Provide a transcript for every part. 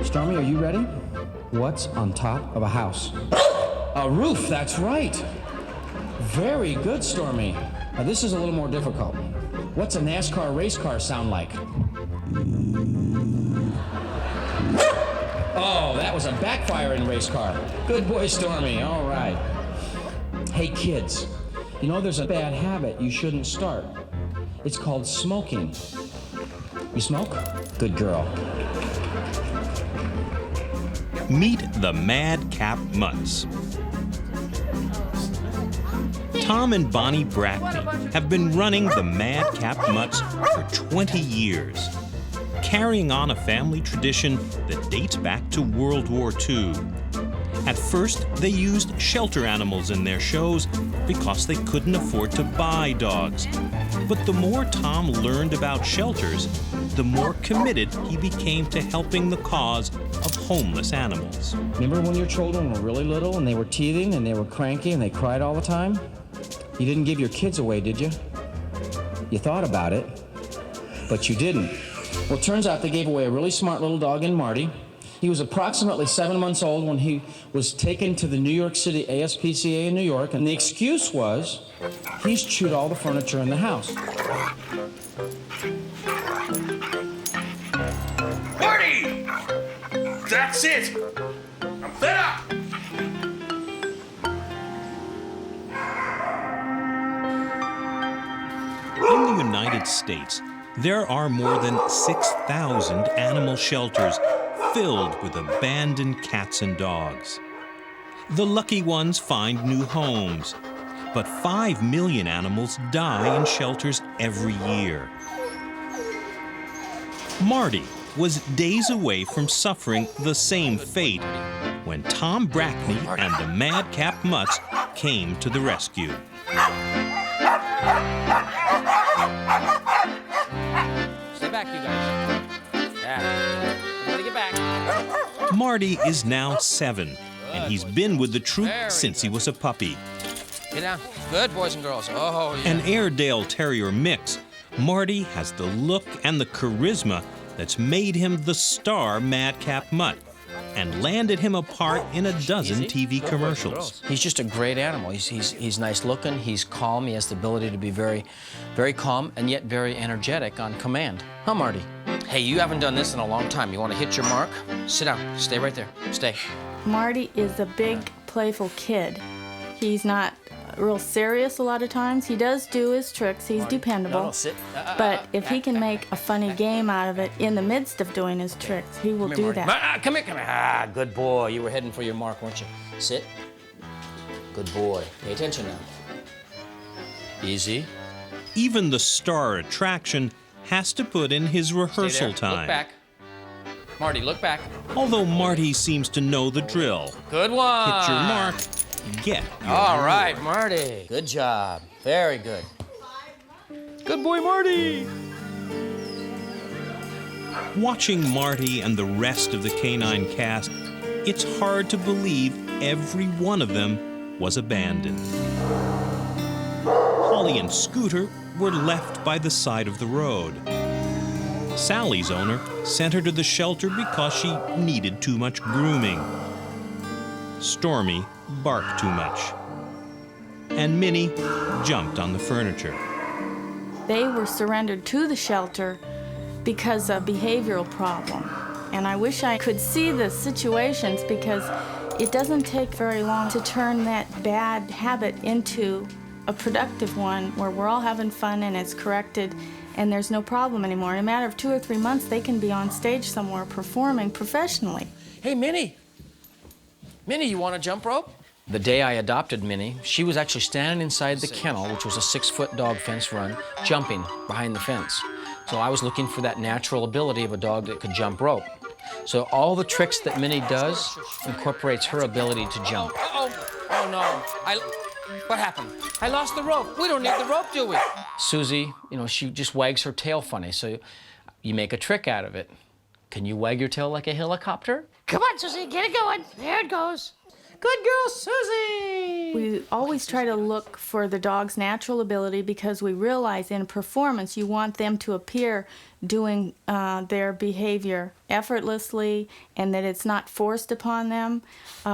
Stormy, are you ready? What's on top of a house? A roof, that's right. Very good, Stormy. Now this is a little more difficult. What's a NASCAR race car sound like? Oh, that was a backfiring race car. Good boy, Stormy, all right. Hey kids, you know there's a bad habit you shouldn't start. It's called smoking. You smoke? Good girl. Meet the Mad Cap Mutts. Tom and Bonnie Bracken have been running the Mad Cap Mutts for 20 years, carrying on a family tradition that dates back to World War II. At first, they used shelter animals in their shows because they couldn't afford to buy dogs. But the more Tom learned about shelters, the more committed he became to helping the cause of homeless animals. Remember when your children were really little and they were teething and they were cranky and they cried all the time? You didn't give your kids away, did you? You thought about it, but you didn't. Well, it turns out they gave away a really smart little dog in Marty. He was approximately 7 months old when he was taken to the New York City ASPCA in New York, and the excuse was he's chewed all the furniture in the house. Marty! That's it! I'm fed up! In the United States, there are more than 6,000 animal shelters filled with abandoned cats and dogs. The lucky ones find new homes, but 5 million animals die in shelters every year. Marty was days away from suffering the same fate when Tom Bracken and the Mad Cap Mutts came to the rescue. Stay back, you guys. Yeah. Everybody get back. Marty is now 7, and he's been with the troupe since he was a puppy. Get down. Good, boys and girls. Oh, yeah. An Airedale-terrier mix, Marty has the look and the charisma that's made him the star Mad Cap Mutt and landed him a part in a dozen TV commercials. He's just a great animal. He's nice looking, he's calm, he has the ability to be very, very calm and yet very energetic on command. Huh, Marty? Hey, you haven't done this in a long time. You want to hit your mark? Sit down. Stay right there. Stay. Marty is a big, playful kid. He's not real serious a lot of times. He does do his tricks. He's dependable. No, sit. But if he can make a funny game out of it in the midst of doing his tricks, he will do that. Come here, come here. Ah, good boy. You were heading for your mark, weren't you? Sit. Good boy. Pay attention now. Easy. Even the star attraction has to put in his rehearsal time. Look back. Marty, look back. Although Marty seems to know the drill. Good one. Hit your mark, get your All reward. right, Marty. Good job. Very good. Good boy, Marty. Watching Marty and the rest of the canine cast, it's hard to believe every one of them was abandoned. Holly and Scooter were left by the side of the road. Sally's owner sent her to the shelter because she needed too much grooming. Stormy barked too much. And Minnie jumped on the furniture. They were surrendered to the shelter because of behavioral problem. And I wish I could see the situations because it doesn't take very long to turn that bad habit into a productive one where we're all having fun and it's corrected and there's no problem anymore. In a matter of 2 or 3 months, they can be on stage somewhere performing professionally. Hey, Minnie. Minnie, you want to jump rope? The day I adopted Minnie, she was actually standing inside the kennel, which was a 6-foot dog fence run, jumping behind the fence. So I was looking for that natural ability of a dog that could jump rope. So all the tricks that Minnie does incorporates her ability to jump. Oh no. What happened? I lost the rope. We don't need the rope, do we? Susie, you know, she just wags her tail funny, so you make a trick out of it. Can you wag your tail like a helicopter? Come on, Susie, get it going. There it goes. Good girl, Susie! We always try to look for the dog's natural ability because we realize in performance you want them to appear doing their behavior effortlessly and that it's not forced upon them.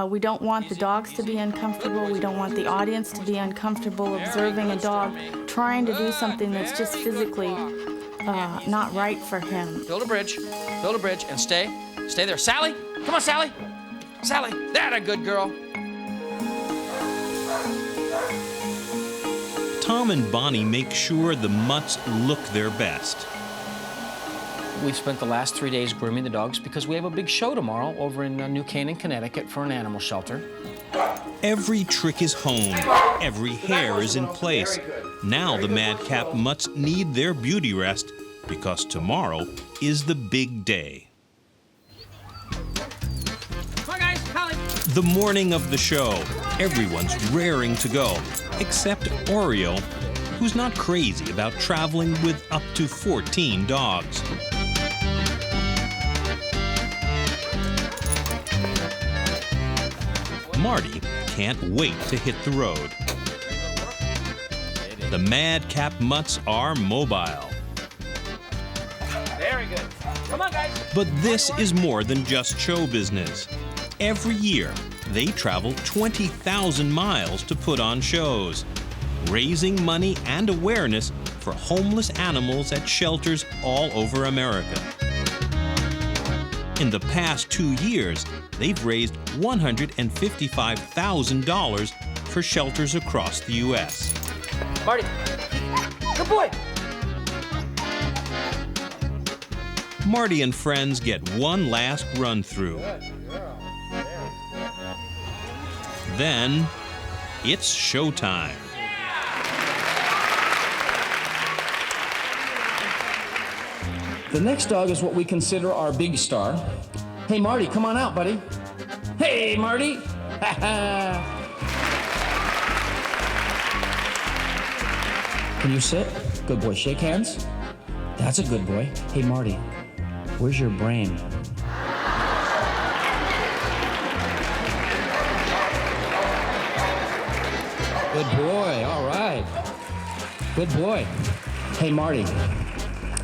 We don't want the dogs to be uncomfortable. We don't want the audience to be uncomfortable observing a dog trying to do something that's just physically not right for him. Build a bridge, and stay there. Sally, come on, Sally. Sally, that a good girl. Tom and Bonnie make sure the mutts look their best. We've spent the last 3 days grooming the dogs because we have a big show tomorrow over in New Canaan, Connecticut for an animal shelter. Every trick is honed, every hair is in place. Now the Mad Cap Mutts need their beauty rest because tomorrow is the big day. The morning of the show, everyone's raring to go, except Oreo, who's not crazy about traveling with up to 14 dogs. Marty can't wait to hit the road. The Mad Cap Mutts are mobile. Very good. Come on, guys. But this is more than just show business. Every year, they travel 20,000 miles to put on shows, raising money and awareness for homeless animals at shelters all over America. In the past 2 years, they've raised $155,000 for shelters across the U.S. Marty, good boy. Marty and friends get one last run through. Then, it's showtime. The next dog is what we consider our big star. Hey, Marty, come on out, buddy. Hey, Marty. Can you sit? Good boy. Shake hands. That's a good boy. Hey, Marty, where's your brain? Good boy. All right. Good boy. Hey, Marty,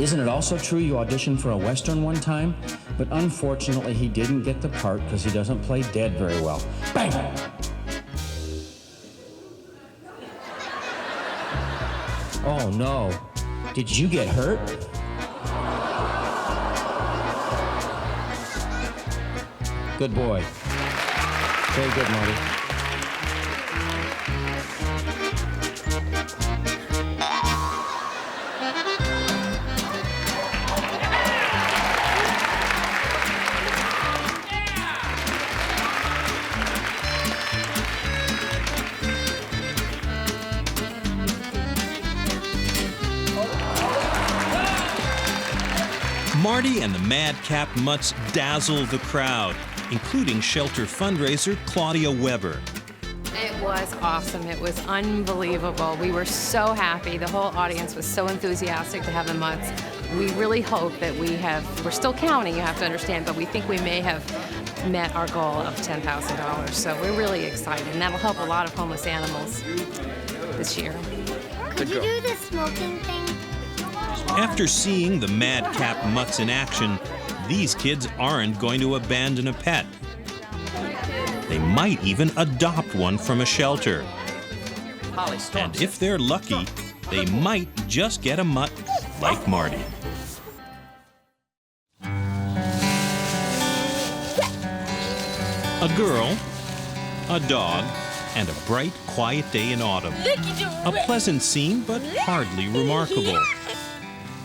isn't it also true you auditioned for a Western one time? But unfortunately, he didn't get the part because he doesn't play dead very well. Bang! Oh, no. Did you get hurt? Good boy. Very good, Marty. Marty and the Mad Cap Mutts dazzle the crowd, including shelter fundraiser Claudia Weber. It was awesome. It was unbelievable. We were so happy. The whole audience was so enthusiastic to have the Mutts. We really hope that we're still counting, you have to understand, but we think we may have met our goal of $10,000. So we're really excited, and that'll help a lot of homeless animals this year. Could you do the smoking thing? After seeing the Mad Cap Mutts in action, these kids aren't going to abandon a pet. They might even adopt one from a shelter. And if they're lucky, they might just get a mutt like Marty. A girl, a dog, and a bright, quiet day in autumn. A pleasant scene, but hardly remarkable.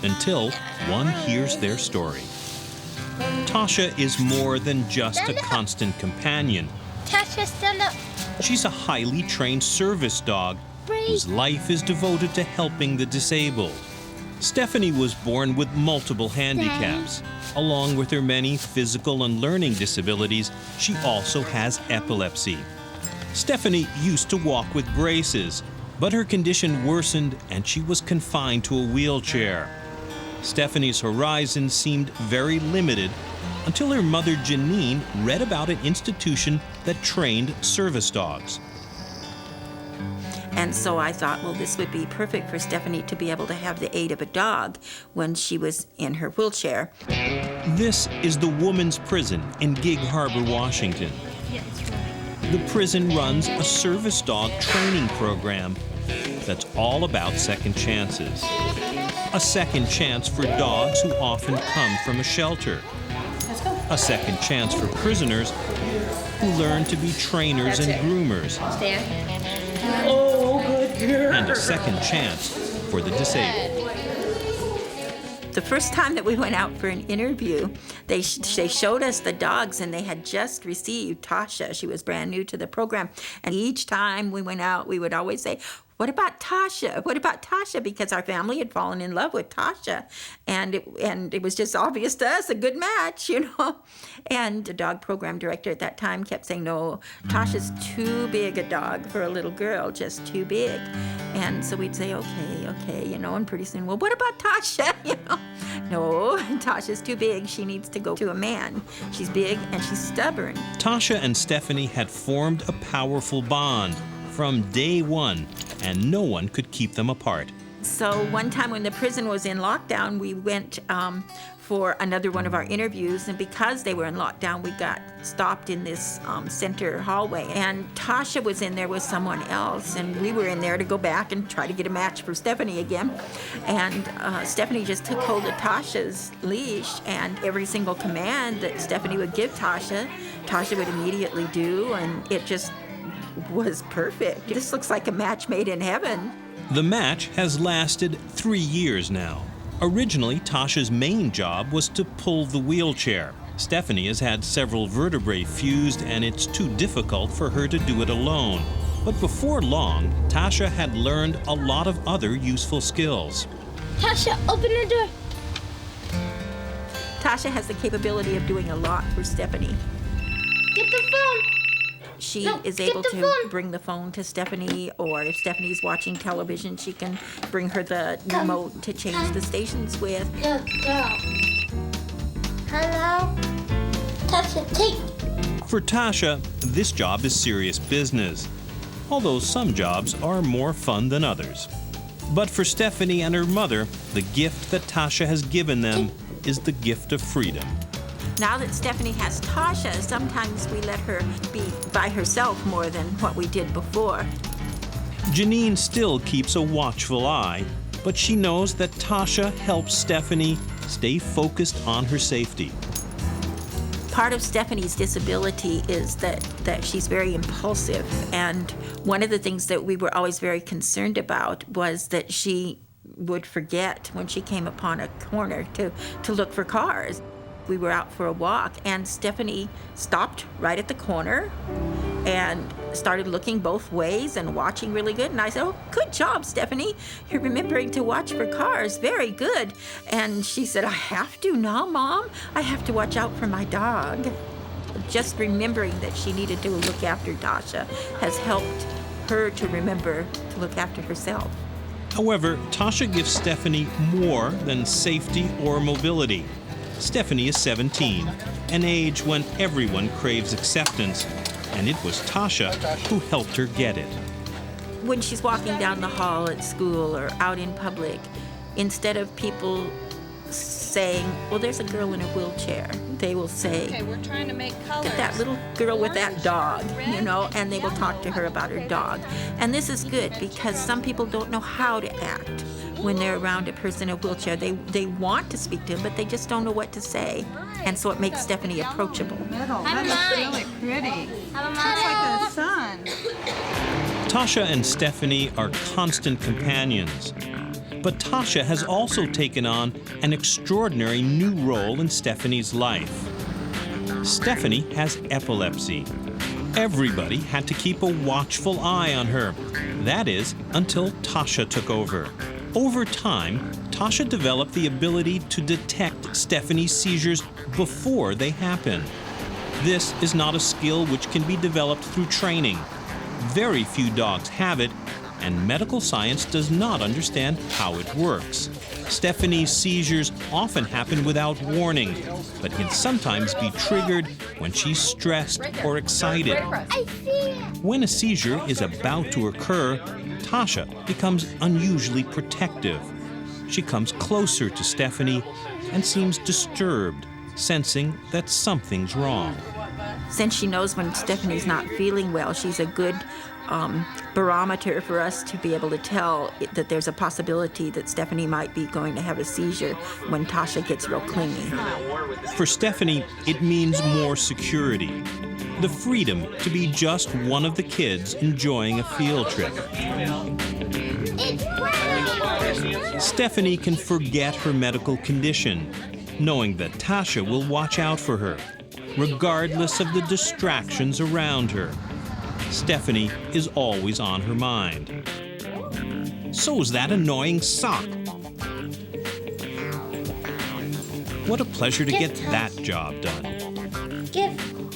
Until one hears their story. Tasha is more than just a constant companion. Tasha, stand up. She's a highly trained service dog whose life is devoted to helping the disabled. Stephanie was born with multiple handicaps. Along with her many physical and learning disabilities, she also has epilepsy. Stephanie used to walk with braces, but her condition worsened and she was confined to a wheelchair. Stephanie's horizon seemed very limited until her mother Janine read about an institution that trained service dogs. And so I thought, well, this would be perfect for Stephanie to be able to have the aid of a dog when she was in her wheelchair. This is the Woman's Prison in Gig Harbor, Washington. The prison runs a service dog training program that's all about second chances. A second chance for dogs who often come from a shelter. A second chance for prisoners who learn to be trainers and groomers. And a second chance for the disabled. The first time that we went out for an interview, they showed us the dogs, and they had just received Tasha. She was brand new to the program. And each time we went out, we would always say, "What about Tasha? What about Tasha?" Because our family had fallen in love with Tasha. And it was just obvious to us, a good match, you know. And the dog program director at that time kept saying, "No, Tasha's too big a dog for a little girl, just too big." And so we'd say, okay, you know, and pretty soon, "Well, what about Tasha?" You know, "No, Tasha's too big. She needs to go to a man. She's big and she's stubborn." Tasha and Stephanie had formed a powerful bond from day one, and no one could keep them apart. So one time when the prison was in lockdown, we went for another one of our interviews, and because they were in lockdown, we got stopped in this center hallway, and Tasha was in there with someone else, and we were in there to go back and try to get a match for Stephanie again. And Stephanie just took hold of Tasha's leash, and every single command that Stephanie would give Tasha, Tasha would immediately do, and it just was perfect. This looks like a match made in heaven. The match has lasted 3 years now. Originally, Tasha's main job was to pull the wheelchair. Stephanie has had several vertebrae fused, and it's too difficult for her to do it alone. But before long, Tasha had learned a lot of other useful skills. Tasha, open the door. Tasha has the capability of doing a lot for Stephanie. Get the phone. She No, is get able the to phone. bring the phone to Stephanie, or if Stephanie's watching television, she can bring her the remote to change the stations with. Go. Hello? Tasha, take. For Tasha, this job is serious business, although some jobs are more fun than others. But for Stephanie and her mother, the gift that Tasha has given them is the gift of freedom. Now that Stephanie has Tasha, sometimes we let her be by herself more than what we did before. Janine still keeps a watchful eye, but she knows that Tasha helps Stephanie stay focused on her safety. Part of Stephanie's disability is that she's very impulsive, and one of the things that we were always very concerned about was that she would forget when she came upon a corner to look for cars. We were out for a walk, and Stephanie stopped right at the corner and started looking both ways and watching really good. And I said, "Oh, good job, Stephanie. You're remembering to watch for cars. Very good." And she said, "I have to now, Mom. I have to watch out for my dog." Just remembering that she needed to look after Tasha has helped her to remember to look after herself. However, Tasha gives Stephanie more than safety or mobility. Stephanie is 17, an age when everyone craves acceptance, and it was Tasha who helped her get it. When she's walking down the hall at school or out in public, instead of people saying, "Well, there's a girl in a wheelchair," they will say, Okay, we're trying to make colors. "That little girl with that dog," you know, and they will talk to her about her dog. And this is good because some people don't know how to act when they're around a person in a wheelchair. They want to speak to them, but they just don't know what to say. And so it makes Stephanie approachable. That looks really pretty. Looks like the sun. Tasha and Stephanie are constant companions. But Tasha has also taken on an extraordinary new role in Stephanie's life. Stephanie has epilepsy. Everybody had to keep a watchful eye on her. That is, until Tasha took over. Over time, Tasha developed the ability to detect Stephanie's seizures before they happen. This is not a skill which can be developed through training. Very few dogs have it, and medical science does not understand how it works. Stephanie's seizures often happen without warning, but can sometimes be triggered when she's stressed or excited. When a seizure is about to occur, Tasha becomes unusually protective. She comes closer to Stephanie and seems disturbed, sensing that something's wrong. Since she knows when Stephanie's not feeling well, she's a good barometer for us to be able to tell that there's a possibility that Stephanie might be going to have a seizure when Tasha gets real clingy. For Stephanie, it means more security, the freedom to be just one of the kids enjoying a field trip. Stephanie can forget her medical condition, knowing that Tasha will watch out for her, regardless of the distractions around her. Stephanie is always on her mind. So's that annoying sock. What a pleasure to get that job done.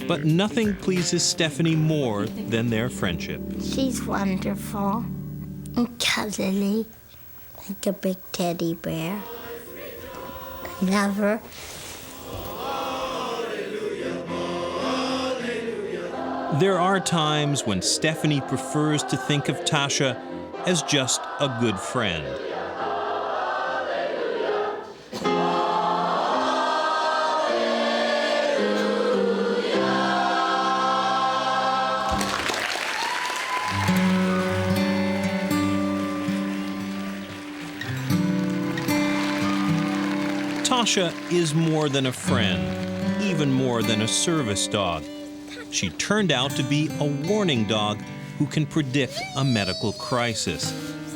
But nothing pleases Stephanie more than their friendship. She's wonderful and cuddly, like a big teddy bear. I love her. There are times when Stephanie prefers to think of Tasha as just a good friend. Tasha is more than a friend, even more than a service dog. She turned out to be a warning dog who can predict a medical crisis.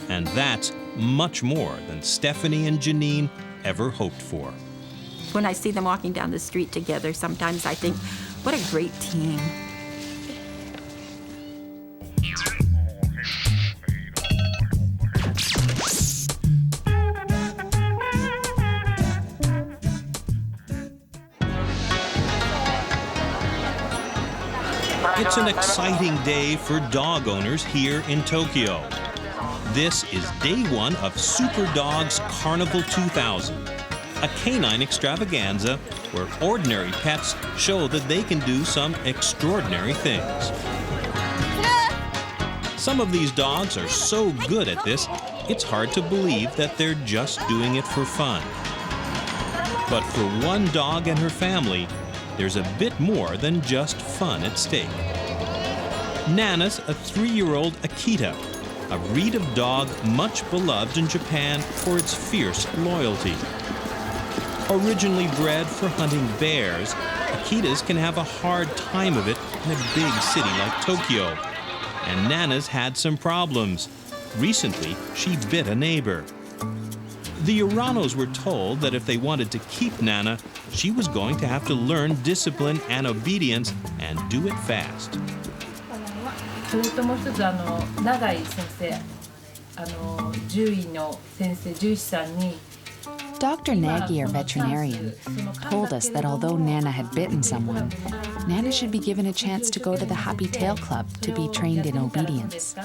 And that's much more than Stephanie and Janine ever hoped for. When I see them walking down the street together, sometimes I think, what a great team. It's an exciting day for dog owners here in Tokyo. This is day one of Super Dogs Carnival 2000, a canine extravaganza where ordinary pets show that they can do some extraordinary things. Some of these dogs are so good at this, it's hard to believe that they're just doing it for fun. But for one dog and her family, there's a bit more than just fun at stake. Nana's a 3-year-old Akita, a breed of dog much beloved in Japan for its fierce loyalty. Originally bred for hunting bears, Akitas can have a hard time of it in a big city like Tokyo. And Nana's had some problems. Recently, she bit a neighbor. The Uranos were told that if they wanted to keep Nana, she was going to have to learn discipline and obedience and do it fast. Dr. Nagy, our veterinarian, told us that although Nana had bitten someone, Nana should be given a chance to go to the Happy Tail Club to be trained in obedience,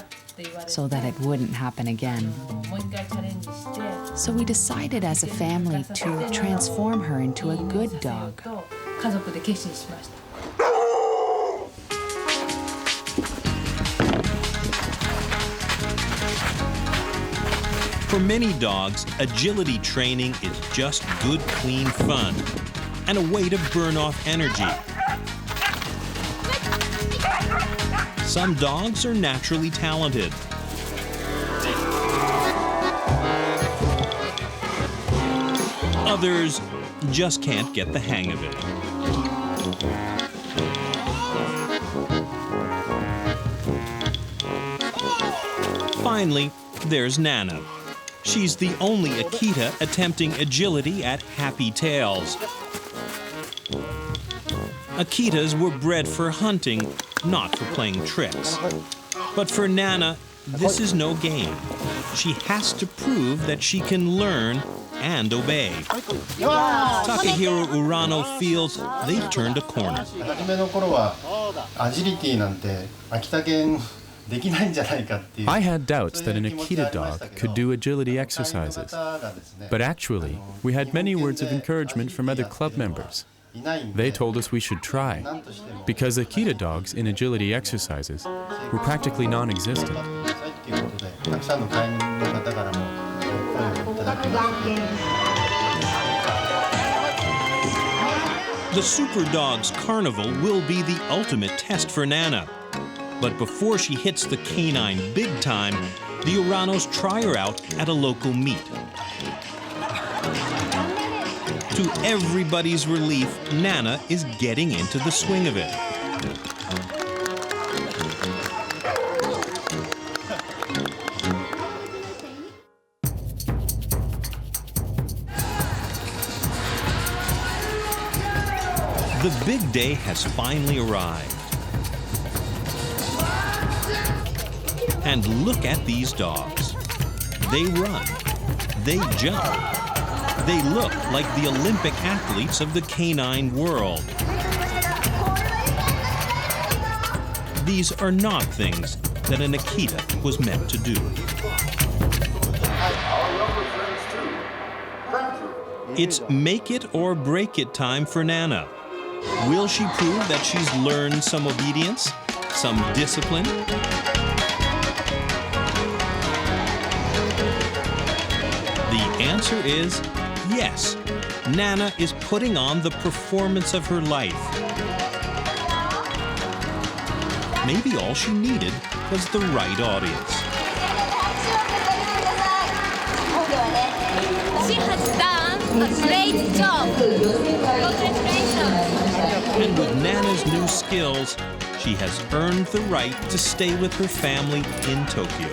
so that it wouldn't happen again. So we decided as a family to transform her into a good dog. For many dogs, agility training is just good, clean fun and a way to burn off energy. Some dogs are naturally talented. Others just can't get the hang of it. Finally, there's Nana. She's the only Akita attempting agility at Happy Tails. Akitas were bred for hunting, not for playing tricks. But for Nana, this is no game. She has to prove that she can learn and obey. Takahiro Urano feels they've turned a corner. I had doubts that an Akita dog could do agility exercises, but actually, we had many words of encouragement from other club members. They told us we should try, because Akita dogs in agility exercises were practically non-existent. The Super Dogs Carnival will be the ultimate test for Nana. But before she hits the canine big time, the Uranos try her out at a local meet. To everybody's relief, Nana is getting into the swing of it. The big day has finally arrived. And look at these dogs. They run. They jump. They look like the Olympic athletes of the canine world. These are not things that an Akita was meant to do. It's make it or break it time for Nana. Will she prove that she's learned some obedience, some discipline? The answer is yes. Nana is putting on the performance of her life. Maybe all she needed was the right audience. She has done a great job. Congratulations. And with Nana's new skills, she has earned the right to stay with her family in Tokyo.